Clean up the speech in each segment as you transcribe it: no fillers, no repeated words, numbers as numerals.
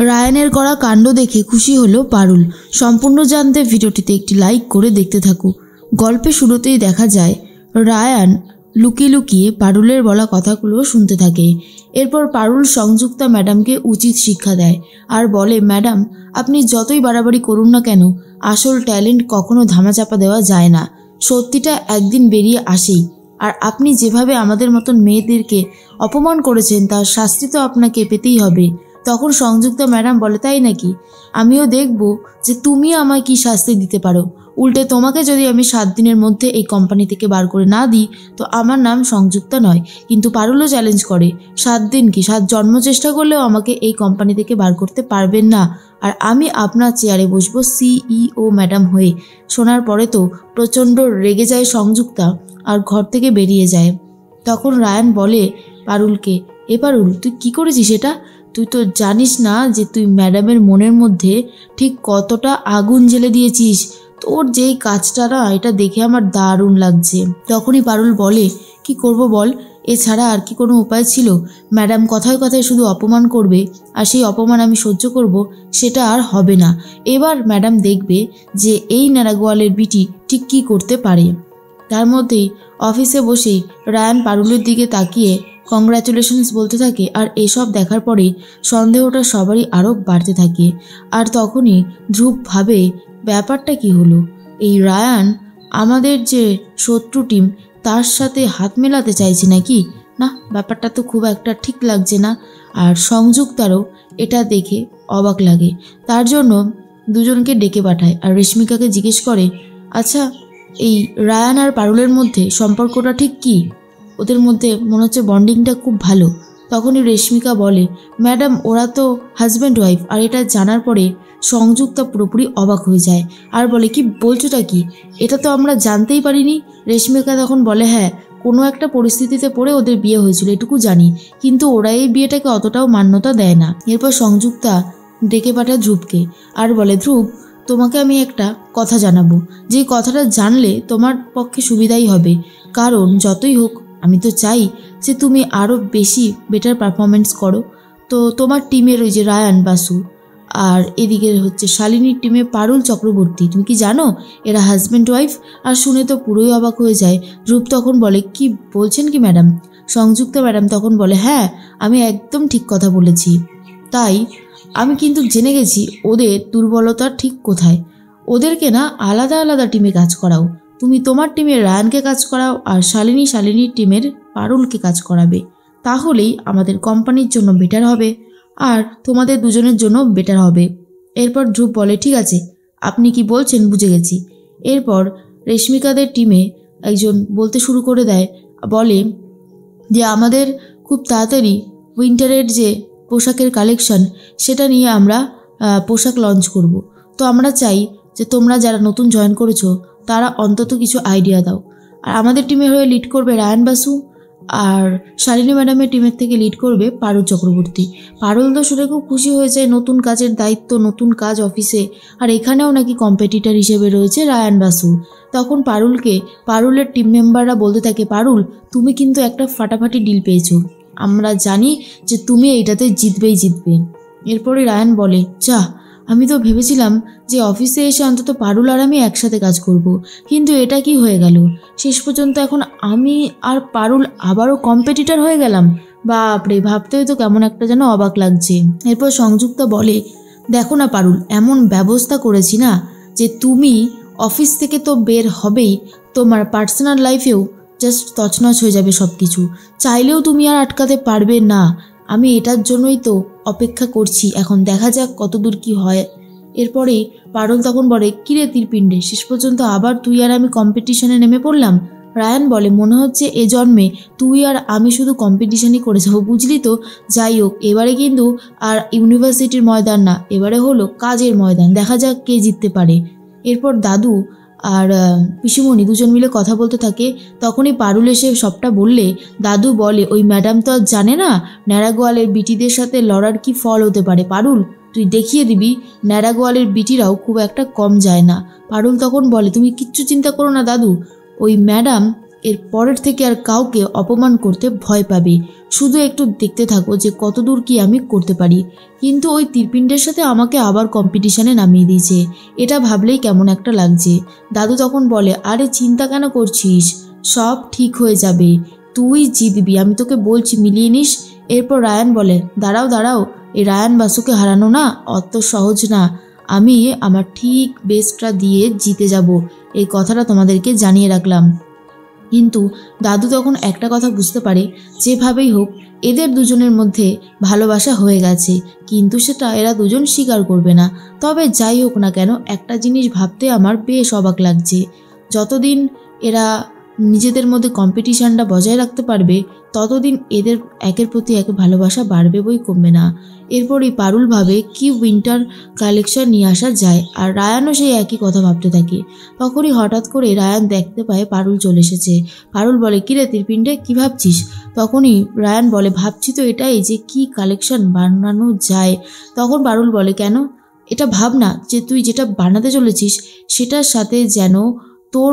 রায়ানের করা কাণ্ড দেখে খুশি হলো পারুল। সম্পূর্ণ জানতে ভিডিওটিতে একটি লাইক করে দেখতে থাকো। গল্পে শুরুতেই দেখা যায় রায়ান লুকিয়ে লুকিয়ে পারুলের বলা কথাগুলো শুনতে থাকে। এরপর পারুল সংযুক্তা ম্যাডামকে উচিত শিক্ষা দেয় আর বলে, ম্যাডাম আপনি যতই বাড়াবাড়ি করুন না কেন, আসল ট্যালেন্ট কখনো ধামাচাপা দেওয়া যায় না। সত্যিটা একদিন বেরিয়ে আসেই। আর আপনি যেভাবে আমাদের মতন মেয়েদেরকে অপমান করেছেন তার শাস্তি তো আপনাকে পেতেই হবে। তখন সংযুক্তা ম্যাডাম বলে, তাই নাকি? আমিও দেখব যে তুমি আমায় কি শাস্তি দিতে পারো। উল্টে তোমাকে যদি আমি 7 দিনের মধ্যে এই কোম্পানি থেকে বার করে না দিই তো আমার নাম সংযুক্তা নয়। কিন্তু পারুলও চ্যালেঞ্জ করে, 7 দিন কি 7 জন্ম চেষ্টা করলেও আমাকে এই কোম্পানি থেকে বার করতে পারবেন না। আর আমি আপনার চেয়ারে বসবো CEO ম্যাডাম হয়ে। শোনার পরে তো প্রচণ্ড রেগে যায় সংযুক্তা আর ঘর থেকে বেরিয়ে যায়। তখন রায়ান বলে পারুলকে, পারুল তুই কি করেছিস এটা? তুই তো জানিস না যে তুই ম্যাডামের মনের মধ্যে ঠিক কতটা আগুন জ্বেলে দিয়েছিস। তোর যেই কাজটা না, এটা দেখে আমার দারুণ লাগছে। তখনই পারুল বলে, কি করব বল, এছাড়া আর কি কোনো উপায় ছিল? ম্যাডাম কথায় কথায় শুধু অপমান করবে আর সেই অপমান আমি সহ্য করব, সেটা আর হবে না। এবার ম্যাডাম দেখবে যে এই নারাগোয়ালের বিটি ঠিক কী করতে পারে। তার মধ্যেই অফিসে বসেই রায়ান পারুলের দিকে তাকিয়ে কংগ্রাচুলেশনস বলতে থাকে। আর এসব দেখার পরে সন্দেহটা সবারই আরও বাড়তে থাকে। আর তখনই ধ্রুব ভাবে, ব্যাপারটা কি হলো? এই রায়ান আমাদের যে শত্রু টিম তার সাথে হাত মেলাতে চাইছে নাকি? না, ব্যাপারটা তো খুব একটা ঠিক লাগছে না। আর সংযুক্তারও এটা দেখে অবাক লাগে। তার জন্য দুজনকে ডেকে পাঠায় আর রেশমিকাকে জিজ্ঞেস করে, আচ্ছা এই রায়ান আর পারুলের মধ্যে সম্পর্কটা ঠিক কী? ওদের মধ্যে মনে হচ্ছে বন্ডিংটা খুব ভালো। তখনই রেশমিকা বলে, ম্যাডাম ওরা তো হাজব্যান্ড ওয়াইফ। আর এটা জানার পরে সংযুক্তা পুরোপুরি অবাক হয়ে যায় আর বলে, কি বলছোটা কি? এটা তো আমরা জানতেই পারিনি। রেশমিকা তখন বলে, হ্যাঁ কোনো একটা পরিস্থিতিতে পড়ে ওদের বিয়ে হয়েছিল এটুকু জানি, কিন্তু ওরা এই বিয়েটাকে অতটাও মান্যতা দেয় না। এরপর সংযুক্তা ডেকে পাঠায় ধ্রুবকে আর বলে, ধ্রুব তোমাকে আমি একটা কথা জানাবো, যে কথাটা জানলে তোমার পক্ষে সুবিধাই হবে। কারণ যতই হোক আমি তো চাই যে তুমি আরও বেশি বেটার পারফরমেন্স করো। তো তোমার টিমের ওই যে রায়ান বাসু আর এদিকে হচ্ছে শালিনীর টিমে পারুল চক্রবর্তী, তুমি কি জানো এরা হাজব্যান্ড ওয়াইফ? আর শুনে তো পুরোই অবাক হয়ে যায়। ধ্রুব তখন বলে, কি বলছেন কি ম্যাডাম? সংযুক্তা ম্যাডাম তখন বলে, হ্যাঁ আমি একদম ঠিক কথা বলেছি। তাই আমি কিন্তু জেনে গেছি ওদের দুর্বলতা ঠিক কোথায়। ওদেরকে না আলাদা আলাদা টিমে কাজ করাও। তুমি তোমার টিমের রায়ানকে কাজ করাও আর শালিনীর টিমের পারুলকে কাজ করাবে। তাহলেই আমাদের কোম্পানির জন্য বেটার হবে আর তোমাদের দুজনের জন্য বেটার হবে। এরপর ধ্রুব বলে, ঠিক আছে আপনি কি বলছেন বুঝে গেছি। এরপর রেশমিকাদের টিমে একজন বলতে শুরু করে দেয়, বলে যে আমাদের খুব তাড়াতাড়ি উইন্টারের যে পোশাকের কালেকশন সেটা নিয়ে আমরা পোশাক লঞ্চ করব। তো আমরা চাই যে তোমরা যারা নতুন জয়েন করেছো তারা অন্তত কিছু আইডিয়া দাও। আর আমাদের টিমের হয়ে লিড করবে রায়ান বাসু আর শালিনী ম্যাডামের টিমের থেকে লিড করবে পারুল চক্রবর্তী। পারুল তো শুনে খুব খুশি হয়ে যায়, নতুন কাজের দায়িত্ব, নতুন কাজ অফিসে, আর এখানেও নাকি কম্পিটিটর হিসেবে রয়েছে রায়ান বাসু। তখন পারুলের টিম মেম্বাররা বলতে থাকে, পারুল তুমি কিন্তু একটা ফাটাফাটি ডিল পেয়েছো, আমরা জানি যে তুমি এইটাতে জিতবে। এরপরে রায়ান বলে, যা আমি তো ভেবেছিলাম যে অফিসে এসে অন্তত পারুল আর আমি একসাথে কাজ করব, কিন্তু এটা কি হয়ে গেল? শেষ পর্যন্ত এখন আমি আর পারুল আবারও কম্পিটিটর হয়ে গেলাম। বাপরে, ভাবতেই তো কেমন একটা যেন অবাক লাগছে। এরপর সংযুক্তা বলে, দেখো না পারুল, এমন ব্যবস্থা করেছি না যে তুমি অফিস থেকে তো বের হবেই, তোমার পার্সোনাল লাইফেও জাস্ট তছনছ হয়ে যাবে সব কিছু। চাইলেও তুমি আর আটকাতে পারবে না। আমি এটার জন্যই তো অপেক্ষা করছি, এখন দেখা যাক কতদূর কি হয়। এরপরেই পারুল তখন বলে, কিরে তীরপিণ্ডে, শেষ পর্যন্ত আবার তুই আর আমি কম্পিটিশনে নেমে পড়লাম। রায়ান বলে, মনে হচ্ছে এ জন্মে তুই আর আমি শুধু কম্পিটিশনই করে যাবো, বুঝলি তো। যাই হোক, এবারে কিন্তু আর ইউনিভার্সিটির ময়দান না, এবারে হলো কাজের ময়দান, দেখা যাক কে জিততে পারে। এরপর দাদু আর পিসিমণি দুজন মিলে কথা বলতে থাকে। তখনই পারুল এসে সবটা বললে দাদু বলে, ওই ম্যাডাম তো আর জানে না ন্যাড়াগোয়ালের বিটিদের সাথে লড়ার কি ফল হতে পারে। পারুল তুই দেখিয়ে দিবি, ন্যাড়াগোয়ালের বিটিরাও খুব একটা কম যায় না। পারুল তখন বলে, তুমি কিচ্ছু চিন্তা করো না দাদু, ওই ম্যাডাম এর পরের থেকে আর কাউকে অপমান করতে ভয় পাবে। শুধু একটু দেখতে থাকো যে কতদূর কি আমি করতে পারি। কিন্তু ওই তীরপিণ্ডের সাথে আমাকে আবার কম্পিটিশানে নামিয়ে দিয়েছে, এটা ভাবলেই কেমন একটা লাগছে। দাদু তখন বলে, আরে চিন্তা কেন করছিস, সব ঠিক হয়ে যাবে, তুই জিতবি, আমি তোকে বলছি, মিলিয়ে নিস। এরপর রায়ান বলে, দাঁড়াও দাঁড়াও, এই রায়ান বাসুকে হারানো না অত সহজ না, আমি আমার ঠিক বেস্টটা দিয়ে জিতে যাব, এই কথাটা তোমাদেরকে জানিয়ে রাখলাম। কিন্তু দাদু তখন একটা কথা বুঝতে পারে, যেভাবেই হোক এদের দুজনের মধ্যে ভালোবাসা হয়ে গেছে, কিন্তু সেটা এরা দুজন স্বীকার করবে না। তবে যাই হোক না কেন, একটা জিনিস ভাবতে আমার বেশ অবাক লাগছে, যতদিন এরা নিজেদের মধ্যে কম্পিটিশানটা বজায় রাখতে পারবে ততদিন এদের একের প্রতি এক ভালোবাসা বাড়বে বই কমবে না। এরপরই পারুল ভাবে কি উইন্টার কালেকশন নিয়ে আসা যায়, আর রায়ানও সেই একই কথা ভাবতে থাকে। তখনই হঠাৎ করে রায়ান দেখতে পায় পারুল চলে এসেছে। পারুল বলে, কিরে তীরপিণ্ডে, কি ভাবছিস? তখনই রায়ান বলে, ভাবছি তো এটাই যে কি কালেকশন বানানো যায়। তখন পারুল বলে, কেন? এটা ভাব না যে তুই যেটা বানাতে চলেছিস সেটার সাথে যেন তোর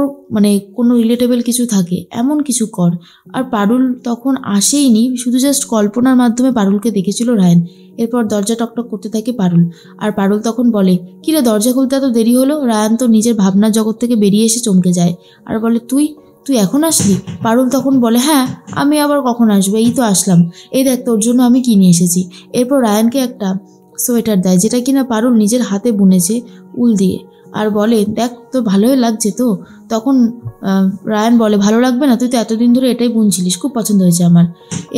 কোনো রিলেটেবল কিছু থাকে, এমন কিছু কর। আর পারুল তখন আসেইনি, শুধু জাস্ট কল্পনার মাধ্যমে পারুলকে দেখেছিল রায়ান। এরপর দরজা টকটক করতে থাকে পারুল, আর পারুল তখন বলে, কিরে দরজা খুলতে এত দেরি হলো? রায়ান তো নিজের ভাবনার জগৎ থেকে বেরিয়ে এসে চমকে যায় আর বলে, তুই তুই এখন আসলি? পারুল তখন বলে, হ্যাঁ আমি আবার কখন আসবো, এই তো আসলাম, এই দেখ তোর জন্য আমি কিনে এসেছি। এরপর রায়ানকে একটা সোয়েটার দেয়, যেটা কিনা পারুল নিজের হাতে বুনেছে উল দিয়ে, আর বলে, দেখ তো ভালোই লাগছে তো। তখন রায়ান বলে, ভালো লাগবে না? তুই তো এতদিন ধরে এটাই বুনছিলিস, খুব পছন্দ হয়েছে আমার।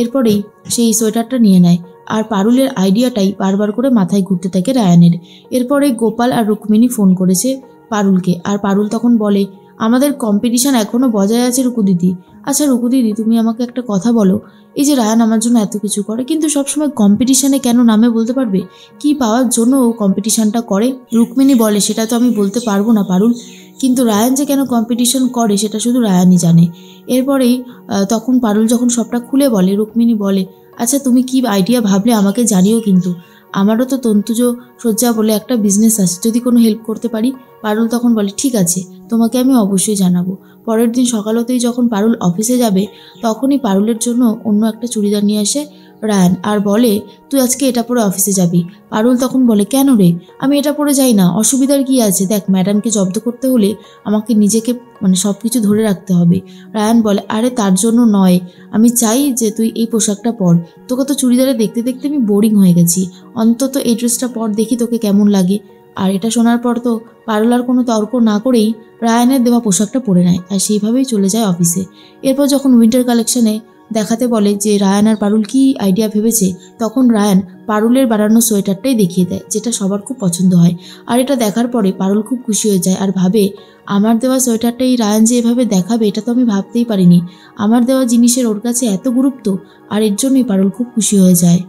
এরপরেই সেই সোয়েটারটা নিয়ে নেয়, আর পারুলের আইডিয়াটাই বারবার করে মাথায় ঘুরতে থাকে রায়ানের। এরপরে গোপাল আর রুক্মিণী ফোন করেছে পারুলকে, আর পারুল তখন বলে, আমাদের কম্পিটিশান এখনও বজায় আছে রুকু দিদি। আচ্ছা রুকু দিদি, তুমি আমাকে একটা কথা বলো, এই যে রায়ান আমার জন্য এত কিছু করে, কিন্তু সবসময় কম্পিটিশানে কেন নামে, বলতে পারবে কি পাওয়ার জন্য ও কম্পিটিশানটা করে? রুক্মিণী বলে, সেটা তো আমি বলতে পারবো না পারুল, কিন্তু রায়ান যে কেন কম্পিটিশন করে সেটা শুধু রায়ানই জানে। এরপরেই তখন পারুল যখন সবটা খুলে বলে, রুক্মিণী বলে, আচ্ছা তুমি কি আইডিয়া ভাবলে আমাকে জানিও, কিন্তু আমারও তো তন্তুজ সজ্জা বলে একটা বিজনেস আছে, যদি কোনো হেল্প করতে পারি। পারুল তখন বলে, ঠিক আছে, তোমাকে আমি অবশ্যই জানাবো। পরের দিন সকালতেই যখন পারুল অফিসে যাবে তখনই পারুলের জন্য অন্য একটা চুড়িদার নিয়ে আসে রায়ান, আর বলে, তুই আজকে এটা পরে অফিসে যাবি। পারুল তখন বলে, কেন রে, আমি এটা পরে যাই না, অসুবিধার কি আছে? দেখ ম্যাডামকে জব্দ করতে হলে আমাকে নিজেকে সব কিছু ধরে রাখতে হবে। রায়ান বলে, আরে তার জন্য নয়, আমি চাই যে তুই এই পোশাকটা পর, তোকে তো চুড়িদারে দেখতে দেখতে আমি বোরিং হয়ে গেছি, অন্তত এই ড্রেসটা পর, দেখি তোকে কেমন লাগে। আর এটা শোনার পর তো পারুল আর কোনো তর্ক না করেই রায়ানের দেওয়া পোশাকটা পরে নেয়, আর সেইভাবেই চলে যায় অফিসে। এরপর যখন উইন্টার কালেকশনে দেখাতে বলে যে রায়ান আর পারুল কি আইডিয়া ভেবেছে, তখন রায়ান পারুলের বানানো সোয়েটারটাই দেখিয়ে দেয়, যেটা সবার খুব পছন্দ হয়। আর এটা দেখার পরে পারুল খুব খুশি হয়ে যায় আর ভাবে, আমার দেওয়া সোয়েটারটাই রায়ান যে এভাবে দেখাবে এটা তো আমি ভাবতেই পারিনি, আমার দেওয়া জিনিসের ওর কাছে এত গুরুত্ব, আর এর জন্যই পারুল খুব খুশি হয়ে যায়।